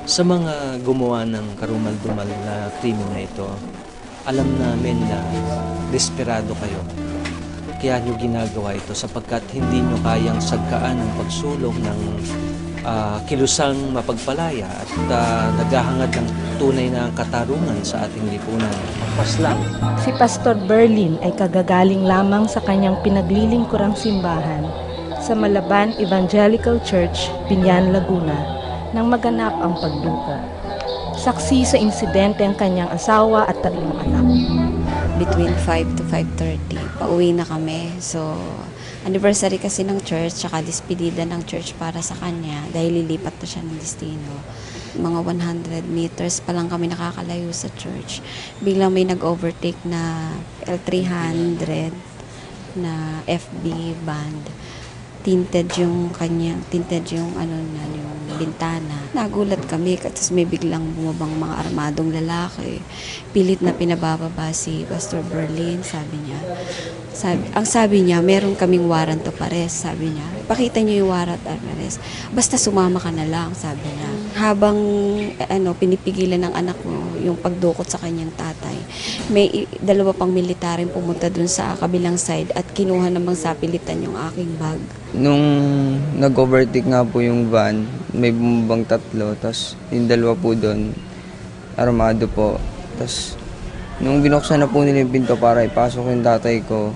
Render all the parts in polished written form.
Sa mga gumawa ng karumal-dumal na krimen na ito, alam namin na desperado kayo. Kaya nyo ginagawa ito sapagkat hindi nyo kayang sagkaan ang pagsulong ng kilusang mapagpalaya at naghahangad ng tunay na katarungan sa ating lipunan. Paslang. Si Pastor Berlin ay kagagaling lamang sa kanyang pinaglilingkurang simbahan sa Malaban Evangelical Church, Binyan, Laguna, nang maganap ang pagduko. Saksi sa insidente ang kanyang asawa at 3 anak. Between 5 to 5:30, pauwi na kami. So, anniversary kasi ng church, tsaka despedida ng church para sa kanya dahil lilipat na siya ng destino. Mga 100 meters pa lang kami nakakalayo sa church. Biglang may nag-overtake na L300 na FB band. Tinted yung bintana. Nagulat kami kasi may biglang bumabang mga armadong lalaki. Pilit na pinabababa si Pastor Berlin, ang sabi niya, meron kaming warrant of arrest, sabi niya. Pakita niyo yung warrant of arrest. Basta sumama ka na lang, sabi niya. Habang pinipigilan ng anak mo yung pagdukot sa kanyang tatay, may 2 pang militarin pumunta dun sa kabilang side at kinuha namang sapilitan yung aking bag. Nung nag-overtake nga po yung van, may bumabang 3, tapos yung 2 po doon, armado po. Tapos nung binuksan na po nila yung pinto para ipasok yung tatay ko,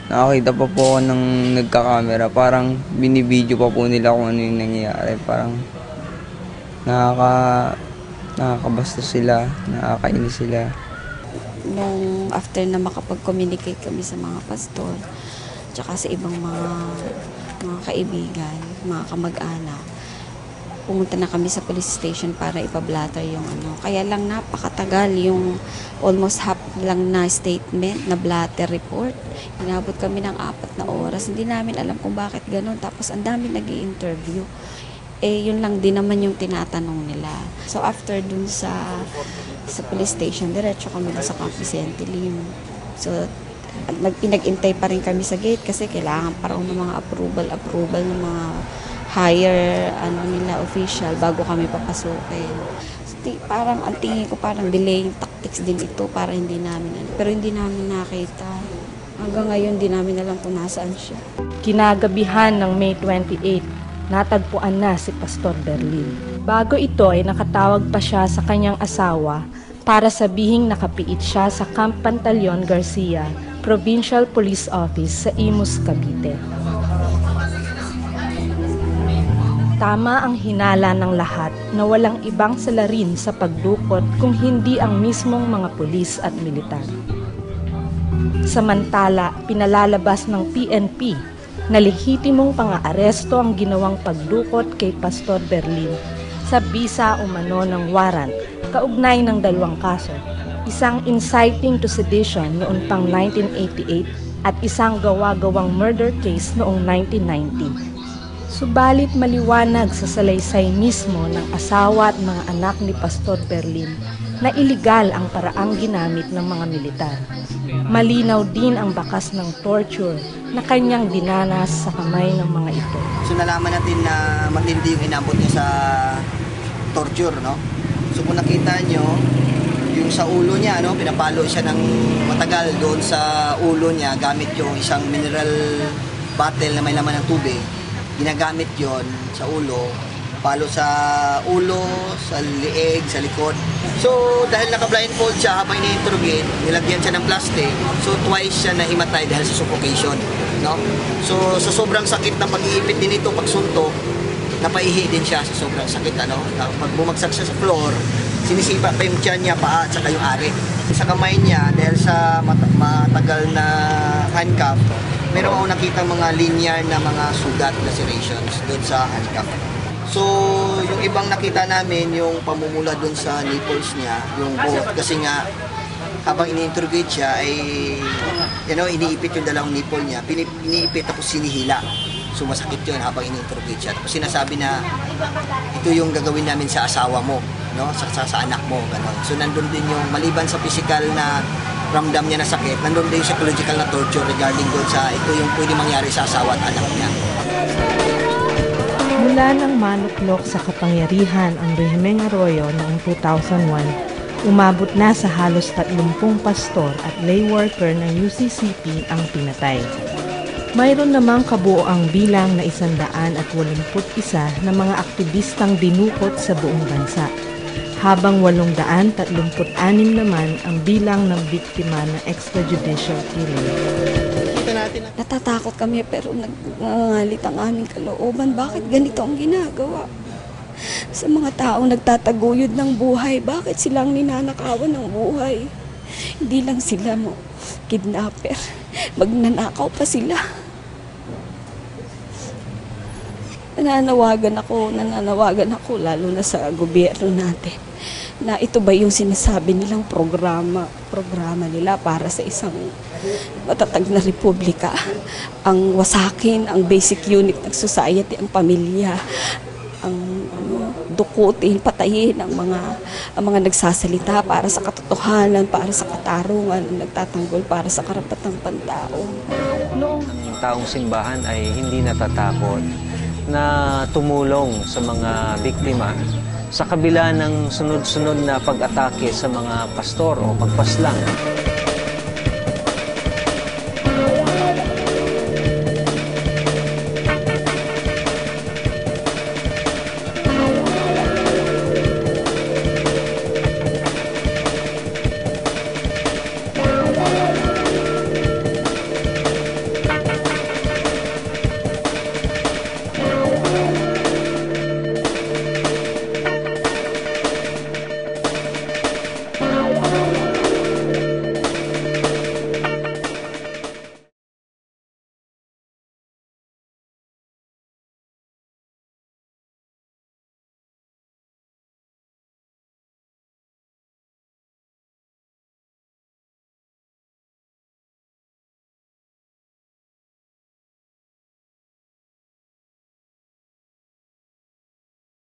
nakakita pa po ako ng nagka-camera, parang binibideo pa po nila kung ano yung nangyayari. Parang nakakabasta sila, nakakainis sila. Nung after na makapag-communicate kami sa mga pastor, tsaka sa ibang mga kaibigan, mga kamag-anak, pumunta na kami sa police station para ipablatter yung Kaya lang napakatagal yung almost half lang na statement, na blatter report. Inabot kami ng 4 na oras. Hindi namin alam kung bakit ganun. Tapos ang dami nag-i-interview. Yun lang din naman yung tinatanong nila. So after dun sa police station, diretso kami sa Camp Vicente Lim. So pinag-intay pa rin kami sa gate kasi kailangan pa rin ng mga approval ng mga higher official bago kami papasukin. Parang ang tingin ko parang delaying tactics din ito para hindi namin pero hindi namin nakita. Hanggang ngayon di namin alam kung nasaan siya. Kinagabihan ng May 28, natagpuan na si Pastor Berlin. Bago ito ay nakatawag pa siya sa kanyang asawa para sabihing nakapiit siya sa Camp Pantaleon Garcia, Provincial Police Office sa Imus, Cavite. Tama ang hinala ng lahat na walang ibang salarin sa pagdukot kung hindi ang mismong mga pulis at militar. Samantala, pinalalabas ng PNP na lehitimong pang-aaresto ang ginawang pagdukot kay Pastor Berlin sa bisa umano ng warrant kaugnay ng 2 kaso. Isang inciting to sedition noong pang 1988 at isang gawa-gawang murder case noong 1990. Subalit maliwanag sa salaysay mismo ng asawa at mga anak ni Pastor Berlin na iligal ang paraang ginamit ng mga militar. Malinaw din ang bakas ng torture na kanyang dinanas sa kamay ng mga ito. So nalaman natin na matindi yung inabot niya sa torture, no? So kung nakita nyo, yung sa ulo niya, no, pinapalo siya ng matagal doon sa ulo niya gamit yung isang mineral bottle na may laman ng tubig. Ginagamit yon sa ulo, palo sa ulo, sa lieg, sa likod. So dahil naka-blindfold siya habang ini-interrogate, nilagyan siya ng plastic, so twice siya nahimatay dahil sa suffocation, no? So sa sobrang sakit ng pag-iipit din ito, pagsuntok, napaihi din siya sa sobrang sakit, pag bumagsak siya sa floor, sinisipa pa yung tiyan niya, paa at saka yung ari. Sa kamay niya, dahil sa matagal na handcuff, meron ako nakita mga linear na mga sugat, lacerations doon sa handcuff. So, yung ibang nakita namin, yung pamumula doon sa nipples niya, yung both, kasi nga, habang ini-interrogate siya, ay, iniipit yung 2 nipple niya, iniipit tapos sinihila. So, masakit yun habang ini-interrogate siya. Tapos sinasabi na, ito yung gagawin namin sa asawa mo, no? sa anak mo, gano'n. So, nandun din yung, maliban sa physical na ramdam niya na sakit, nandun din yung psychological na torture regarding doon sa ito yung pwede mangyari sa asawa at anak niya. Mula nang manuklok sa kapangyarihan ang Rehimeng Arroyo noong 2001, umabot na sa halos 30 pastor at lay worker ng UCCP ang pinatay. Mayroon namang kabuoang bilang na 181 na mga aktivistang dinukot sa buong bansa, habang 836 naman ang bilang ng biktima ng extrajudicial killing. Natatakot kami pero nangangalit ang aming kalooban. Bakit ganito ang ginagawa? Sa mga taong nagtataguyod ng buhay, bakit silang ninanakawan ng buhay? Hindi lang sila mo kidnapper, magnanakaw pa sila. Nananawagan ako lalo na sa gobyerno natin na ito ba yung sinasabi nilang programa nila para sa isang matatag na republika, ang wasakin ang basic unit ng society, ang pamilya, ang dukutin, patayin ang mga nagsasalita para sa katotohanan, para sa katarungan, nagtatanggol para sa karapatang pantao. Ang taong simbahan ay hindi natatakot na tumulong sa mga biktima sa kabila ng sunod-sunod na pag-atake sa mga pastor o pagpaslang.